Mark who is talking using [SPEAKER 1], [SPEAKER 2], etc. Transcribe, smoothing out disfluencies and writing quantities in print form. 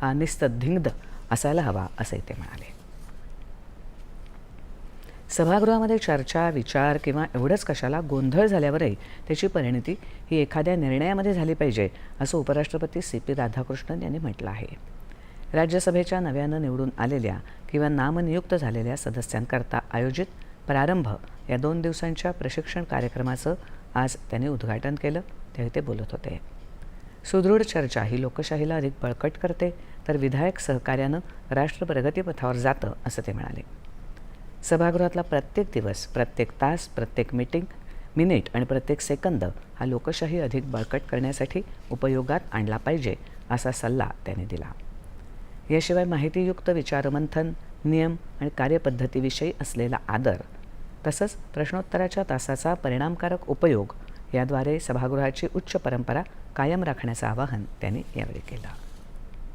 [SPEAKER 1] हा निस्तब्ध असायला हवा असे ते म्हणाले. सभागृहामध्ये चर्चा, विचार किंवा एवढंच कशाला गोंधळ झाल्यावरही त्याची परिणती ही एखाद्या निर्णयामध्ये झाली पाहिजे असं उपराष्ट्रपती CP राधाकृष्णन यांनी म्हटलं आहे. राज्यसभेच्या नव्यानं निवडून आलेल्या किंवा नामनियुक्त झालेल्या सदस्यांकरता आयोजित प्रारंभ या 2 दिवसांच्या प्रशिक्षण कार्यक्रमाचं आज त्यांनी उद्घाटन केलं, त्यावेळी ते बोलत होते. सुदृढ चर्चा ही लोकशाहीला अधिक बळकट करते, तर विधायक सहकार्यानं राष्ट्र प्रगतीपथावर जातं असं ते म्हणाले. सभागृहातला प्रत्येक दिवस, प्रत्येक तास, प्रत्येक मिनिट आणि प्रत्येक सेकंद हा लोकशाही अधिक बळकट करण्यासाठी उपयोगात आणला पाहिजे असा सल्ला त्यांनी दिला. याशिवाय माहितीयुक्त विचारमंथन, नियम आणि कार्यपद्धतीविषयी असलेला आदर तसंच प्रश्नोत्तराच्या तासाचा परिणामकारक उपयोग याद्वारे सभागृहाची उच्च परंपरा कायम राखण्याचं आवाहन त्यांनी यावेळी केलं.